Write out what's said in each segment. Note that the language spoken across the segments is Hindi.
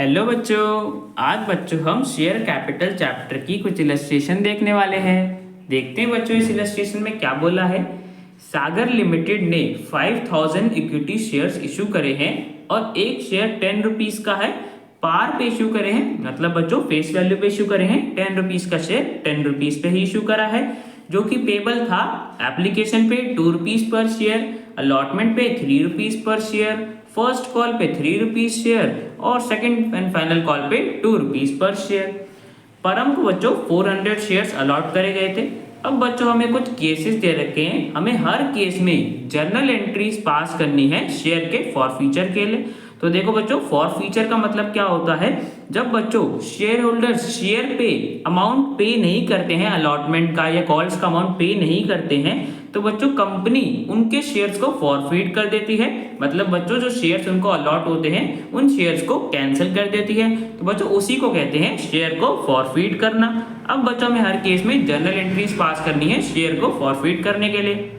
हेलो बच्चों। आज बच्चों हम शेयर कैपिटल चैप्टर की कुछ इलस्ट्रेशन देखने वाले हैं। देखते हैं बच्चों इस इलस्ट्रेशन में क्या बोला है। सागर लिमिटेड ने 5000 इक्विटी शेयर्स इशू करे हैं और एक शेयर 10 रुपीज का है, पार पे इशू करे हैं। मतलब बच्चों फेस वैल्यू पे इशू करे हैं। 10 रुपीज का शेयर 10 रुपीज पे ही इशू करा है, जो कि पेबल था एप्लीकेशन पे 2 रुपीज पर शेयर, अलॉटमेंट पे 3 rupees per share, first call पे 3 रुपीज शेयर और सेकंड एंड फाइनल कॉल पे 2 रुपीज पर शेयर। परम को बच्चों 400 शेयर्स अलॉट करे गए थे। अब बच्चों हमें कुछ केसेस दे रखे हैं, हमें हर केस में जर्नल एंट्रीज पास करनी है शेयर के फॉरफीचर के लिए। तो देखो बच्चों फॉरफीचर का मतलब क्या होता है, जब बच्चों शेयर होल्डर्स शेयर पे अमाउंट पे नहीं करते हैं, अलॉटमेंट का या कॉल्स का अमाउंट पे नहीं करते हैं, तो बच्चों कंपनी उनके शेयर्स को फॉरफीट कर देती है। मतलब बच्चों जो शेयर्स उनको अलॉट होते हैं उन शेयर्स को कैंसिल कर देती है। तो बच्चों उसी को कहते हैं शेयर को फॉरफीट करना। अब बच्चों में हर केस में जर्नल एंट्रीज पास करनी है शेयर को फॉरफीट करने के लिए।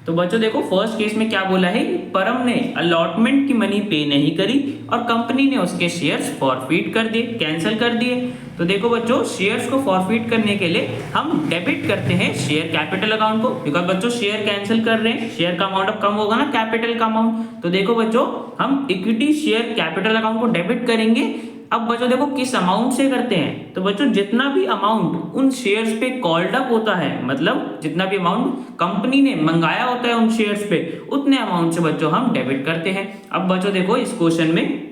तो बच्चों देखो फर्स्ट केस में क्या बोला है, परम ने अलॉटमेंट की मनी पे नहीं करी और कंपनी ने उसके शेयर्स फॉरफीट कर दिए, कैंसिल कर दिए। तो देखो बच्चों शेयर्स को फॉरफीट करने के लिए हम डेबिट करते हैं शेयर कैपिटल अकाउंट को, बिकॉज बच्चों शेयर कैंसिल कर रहे हैं, शेयर का अमाउंट अब कम होगा ना कैपिटल का अमाउंट। तो देखो बच्चों हम इक्विटी शेयर कैपिटल अकाउंट को डेबिट करेंगे। अब बच्चों देखो किस अमाउंट से करते हैं, तो बच्चों जितना भी अमाउंट उन शेयर्स पे कॉल्ड अप होता है, मतलब जितना भी अमाउंट कंपनी ने मंगाया होता है उन शेयर्स पे, उतने अमाउंट से बच्चों हम डेबिट करते हैं। अब बच्चों देखो इस क्वेश्चन में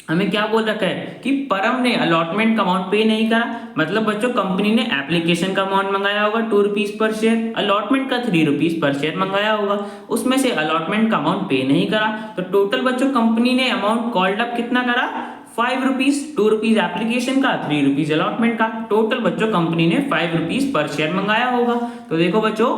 हमें क्या बोल रखा है कि परम ने अलॉटमेंट का अमाउंट पे नहीं करा। मतलब बच्चों कंपनी ने एप्लीकेशन का अमाउंट मंगाया होगा 2 रुपीज पर शेयर, अलॉटमेंट का 3 रुपीज पर शेयर मंगाया होगा, उसमें से अलॉटमेंट का अमाउंट पे नहीं करा। तो टोटल बच्चों कंपनी ने अमाउंट कॉल्ड अप कितना करा, 5 रुपीज, 2 रुपीज एप्लीकेशन का, 3 रुपीज अलॉटमेंट का। टोटल बच्चों कंपनी ने 5 रुपीज पर शेयर मंगाया होगा। तो देखो बच्चों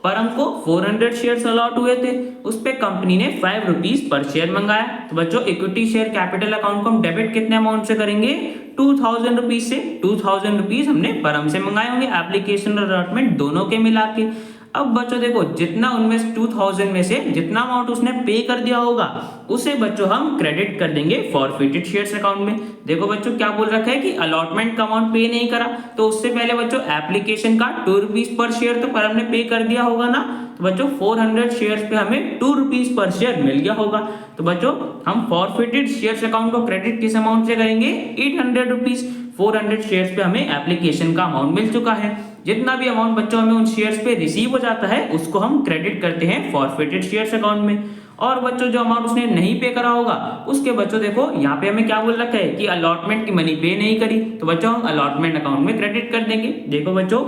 परम को 400 शेयर्स अलॉट हुए थे, उस पे कंपनी ने 5 रुपीज पर शेयर मंगाया। तो बच्चों इक्विटी शेयर कैपिटल अकाउंट को हम डेबिट कितने अमाउंट से करेंगे, 2000 रुपीज से। 2000 रुपीज हमने परम से मंगाए होंगे, एप्लीकेशन और अलॉटमेंट दोनों के मिला के। अब बच्चों देखो जितना उनमें 2000 में से जितना अमाउंट उसने पे कर दिया होगा उसे बच्चों हम क्रेडिट कर देंगे फॉरफिटेड शेयर्स अकाउंट में। देखो बच्चों क्या बोल रखा है कि अलॉटमेंट का अमाउंट पे नहीं करा, तो उससे पहले बच्चों एप्लीकेशन का 2 रुपीज पर शेयर तो परम ने पे कर दिया होगा ना। तो बच्चों 400 शेयर्स पे हमें 2 रुपीज पर शेयर मिल गया होगा। तो बच्चों हम फॉरफिटेड शेयर्स अकाउंट को क्रेडिट किस अमाउंट से करेंगे, 800 रुपीज। 400 शेयर्स पे हमें एप्लीकेशन का अमाउंट मिल चुका है। जितना भी अमाउंट बच्चों हमें उन शेयर्स पे रिसीव हो जाता है उसको हम क्रेडिट करते हैं फॉरफिटेड शेयर्स अकाउंट में। और बच्चों जो अमाउंट उसने नहीं पे करा होगा उसके बच्चों देखो यहाँ पे हमें क्या बोल रखा है कि अलॉटमेंट की मनी पे नहीं करी, तो बच्चों हम अलॉटमेंट अकाउंट में क्रेडिट कर देंगे। देखो बच्चों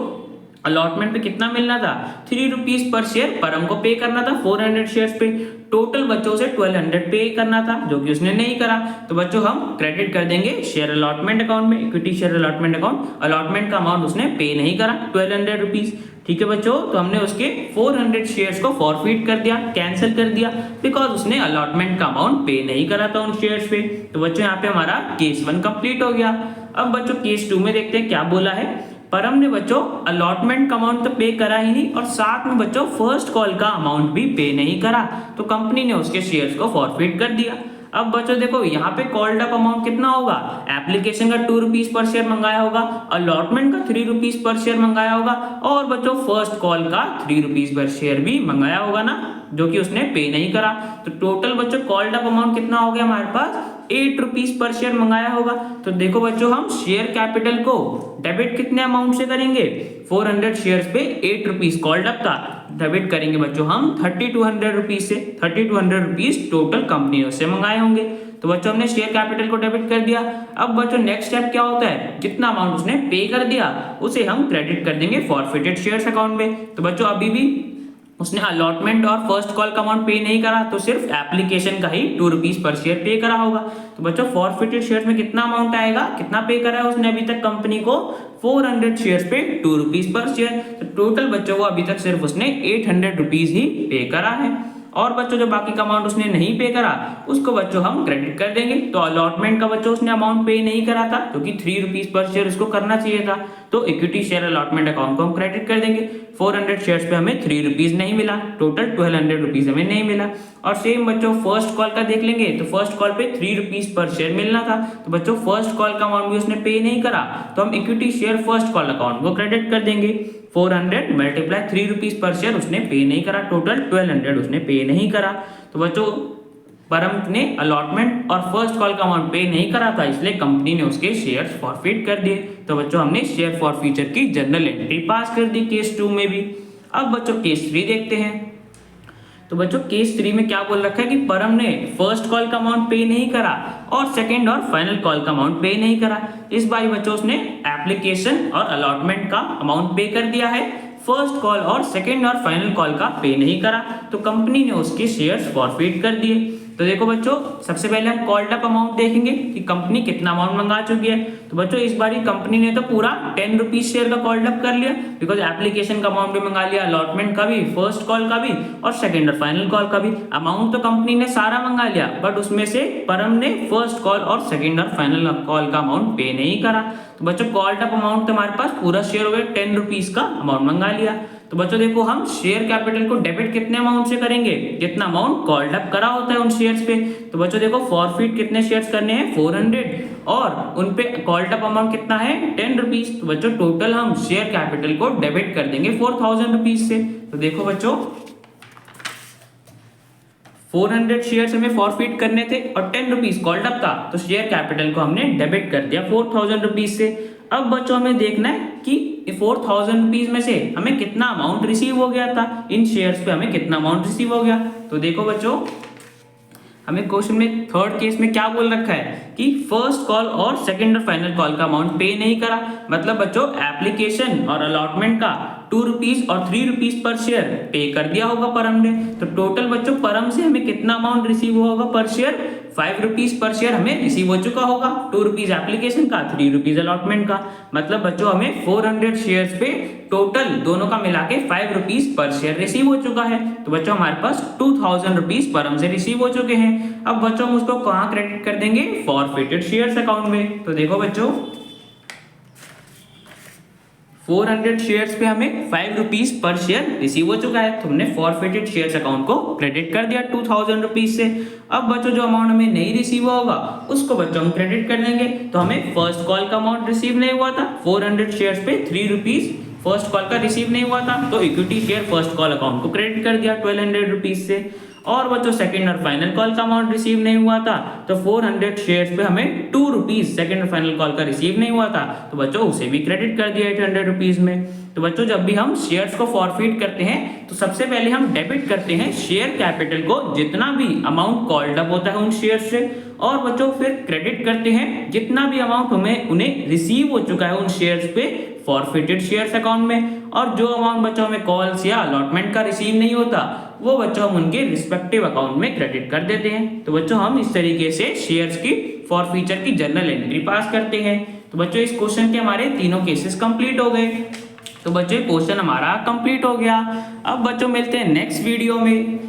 अलॉटमेंट पे कितना मिलना था, 3 रुपीज पर शेयर परम को पे करना था 400 शेयर्स पे। टोटल बच्चों से 1200 पे करना था, जो कि उसने नहीं करा। तो बच्चों हम क्रेडिट कर देंगे शेयर अलॉटमेंट अकाउंट में, equity share allotment account. Allotment का अमाउंट उसने पे नहीं करा 1200 रुपीज। ठीक है बच्चों, तो हमने उसके 400 शेयर्स को फॉरफिट कर दिया, कैंसिल कर दिया, बिकॉज उसने अलॉटमेंट का अमाउंट पे नहीं करा था उन शेयर्स पे। तो बच्चों यहाँ पे हमारा केस 1 कंप्लीट हो गया। अब बच्चों केस 2 में देखते हैं क्या बोला है। परम ने बच्चों अलॉटमेंट का अमाउंट तो पे करा ही नहीं और साथ में बच्चों फर्स्ट कॉल का अमाउंट भी पे नहीं करा, तो कंपनी ने उसके शेयर्स को फॉरफिट कर दिया। अब बच्चों देखो यहाँ पे कॉल्ड अप अमाउंट कितना होगा, एप्लीकेशन का 2 रुपीज पर शेयर मंगाया होगा, अलॉटमेंट का 3 रुपीज पर शेयर मंगाया होगा और बच्चों फर्स्ट कॉल का 3 रुपीज पर शेयर भी मंगाया होगा ना, जो कि उसने पे नहीं करा। तो टोटल बच्चों कॉल्ड अप अमाउंट कितना हो गया हमारे पास, 8 रुपीज पर शेयर मंगाया होगा। तो देखो बच्चों हम शेयर कैपिटल को डेबिट कितने अमाउंट से करेंगे, 400 शेयर्स पे 8 रुपीज कॉल्ड अप का डेबिट करेंगे बच्चों हम 3200 रुपीज से। 3200 रुपीज टोटल कंपनी ने उससे मंगाए होंगे। तो बच्चों हमने शेयर कैपिटल को डेबिट कर दिया। अब बच्चों नेक्स्ट स्टेप क्या होता है, जितना अमाउंट उसने पे कर दिया उसे हम क्रेडिट कर देंगे फॉरफिटेड शेयर्स अकाउंट में। तो बच्चों अभी भी उसने अलॉटमेंट और फर्स्ट कॉल का अमाउंट पे नहीं करा, तो सिर्फ एप्लीकेशन का ही 2 रुपीज पर शेयर पे करा होगा। तो बच्चों फॉरफिटेड शेयर्स में कितना अमाउंट आएगा, कितना पे करा है उसने अभी तक कंपनी को, 400 शेयर्स पे 2 रुपीज पर शेयर। तो टोटल बच्चों को अभी तक सिर्फ उसने 800 रुपीज ही पे करा है। और बच्चों जो बाकी का अमाउंट उसने नहीं पे करा उसको बच्चों हम क्रेडिट कर देंगे। तो अलॉटमेंट का बच्चों उसने अमाउंट पे नहीं करा था क्योंकि 3 रुपीज पर शेयर उसको करना चाहिए था, तो इक्विटी शेयर अलॉटमेंट अकाउंट को हम क्रेडिट कर देंगे। 400 शेयर्स पे हमें 3 रुपीज नहीं मिला, टोटल 1200 रुपीज हमें नहीं मिला। और सेम बच्चों फर्स्ट कॉल का देख लेंगे, तो फर्स्ट कॉल पे 3 रुपीज पर शेयर मिलना था, तो बच्चों फर्स्ट कॉल का अमाउंट भी उसने पे नहीं करा, तो हम equity share first call account को क्रेडिट कर देंगे। 400 मल्टीप्लाई 3 रुपीज पर शेयर उसने पे नहीं करा, टोटल 1200 उसने पे नहीं करा। तो बच्चों परम ने अलॉटमेंट और फर्स्ट कॉल का अमाउंट पे नहीं करा था, इसलिए कंपनी ने उसके शेयर्स फॉरफिट कर दिए। तो बच्चों हमने शेयर फॉरफीचर की जनरल एंट्री पास कर दी केस 2 में भी। अब बच्चों केस 3 देखते हैं। तो बच्चों केस 3 में क्या बोल रखा है कि परम ने फर्स्ट कॉल का अमाउंट पे नहीं करा और सेकंड और फाइनल कॉल का अमाउंट पे नहीं करा। इस बार बच्चों उसने एप्लीकेशन और अलॉटमेंट का अमाउंट पे कर दिया है, फर्स्ट कॉल और सेकंड और फाइनल कॉल का पे नहीं करा, तो कंपनी ने उसके शेयर्स फॉरफिट कर दिए। तो देखो बच्चों सबसे पहले हम कॉल्ड अप अमाउंट देखेंगे कि कंपनी कितना अमाउंट मंगा चुकी है। तो बच्चों इस बारी कंपनी ने तो पूरा 10 रुपीज शेयर का कॉल्ड अप कर लिया, बिकॉज एप्लीकेशन का अमाउंट भी मंगा लिया, अलॉटमेंट का भी, फर्स्ट कॉल का भी और सेकंड और फाइनल कॉल का भी। अमाउंट तो कंपनी ने सारा मंगा लिया, बट उसमें से परम ने फर्स्ट कॉल और सेकंड और फाइनल कॉल का अमाउंट पे नहीं करा। तो बच्चों कॉल्ड अप अमाउंट तो हमारे पास पूरा शेयर हो गया, 10 रुपीज का अमाउंट मंगा लिया। तो बच्चों देखो हम शेयर कैपिटल को डेबिट कितने अमाउंट से करेंगे, जितना अमाउंट कॉल्ड अप करा होता है उन शेयर्स पे। तो बच्चों देखो फॉरफिट कितने शेयर्स करने हैं, 400, और उन पे कॉल्ड अप अमाउंट कितना है, 10 रुपीज। तो बच्चों टोटल हम शेयर कैपिटल को डेबिट कर देंगे 4000 रुपीज से। तो देखो बच्चों 400 शेयर्स हमें फॉरफिट करने थे और 10 रुपीज कॉल्ड अप था, तो शेयर कैपिटल को हमने डेबिट कर दिया 4000 रुपीज से। अब बच्चों हमें देखना है कि 4000 रुपीज में से हमें कितना अमाउंट रिसीव हो गया था, इन शेयर्स पे हमें कितना अमाउंट रिसीव हो गया। तो देखो बच्चों हमें क्वेश्चन में थर्ड केस में क्या बोल रखा है कि फर्स्ट कॉल और सेकंड और फाइनल कॉल का अमाउंट पे नहीं करा, मतलब बच्चों एप्लीकेशन और अलॉटमेंट का 2 रुपीज और 3 रुपीज पर शेयर पे कर दिया होगा परम ने। तो टोटल बच्चों परम से हमें कितना अमाउंट रिसीव होगा पर शेयर, 5 रुपीज पर शेयर हमें रिसीव हो चुका होगा, 2 रुपीज एप्लीकेशन का, 3 रुपीज अलॉटमेंट का। मतलब बच्चों हमें 400 शेयर्स पे टोटल दोनों का मिला के 5 रुपीज पर शेयर रिसीव हो चुका है। तो बच्चों हमारे पास 2000 रुपीज परम से रिसीव हो चुके हैं। अब बच्चों हम उसको कहाँ क्रेडिट कर देंगे, फॉरफिटेड शेयर्स अकाउंट में। तो देखो बच्चों 400 शेयर्स पे हमें 5 रुपीज पर शेयर रिसीव हो चुका है, तो हमने फॉरफिटेड शेयर्स अकाउंट को क्रेडिट कर दिया 2000 रुपीज से। अब बच्चों जो अमाउंट हमें नहीं रिसीव होगा उसको बच्चों हम क्रेडिट कर देंगे। तो हमें फर्स्ट कॉल का अमाउंट रिसीव नहीं हुआ था, 400 शेयर्स पे 3 रुपीज फर्स्ट कॉल का रिसीव नहीं हुआ था, तो equity share first call account को क्रेडिट कर दिया 1200 रुपीज से। और बच्चों सेकंड और फाइनल कॉल का अमाउंट रिसीव नहीं हुआ था, तो 400 शेयर्स पे हमें 2 रुपीज सेकंड और फाइनल कॉल का रिसीव नहीं हुआ था, तो बच्चों उसे भी क्रेडिट कर दिया 800 रुपीज में। तो बच्चों जब भी हम शेयर्स को फॉरफिट करते हैं तो सबसे पहले हम डेबिट करते हैं शेयर कैपिटल को, जितना भी अमाउंट कॉल्ड अप होता है उन शेयर से, और बच्चों फिर क्रेडिट करते हैं जितना भी अमाउंट हमें उन्हें रिसीव हो चुका है उन शेयर्स पे फॉरफिटेड शेयर्स अकाउंट में। और जो अमाउंट बच्चों हमें कॉल्स या अलॉटमेंट का रिसीव नहीं होता वो बच्चों हम उनके रिस्पेक्टिव अकाउंट में क्रेडिट कर देते हैं। तो बच्चों हम इस तरीके से शेयर्स की फॉरफीचर की जनरल एंट्री पास करते हैं। तो बच्चों इस क्वेश्चन के हमारे तीनों केसेस कंप्लीट हो गए। तो बच्चों क्वेश्चन हमारा कंप्लीट हो गया। अब बच्चों मिलते हैं नेक्स्ट वीडियो में।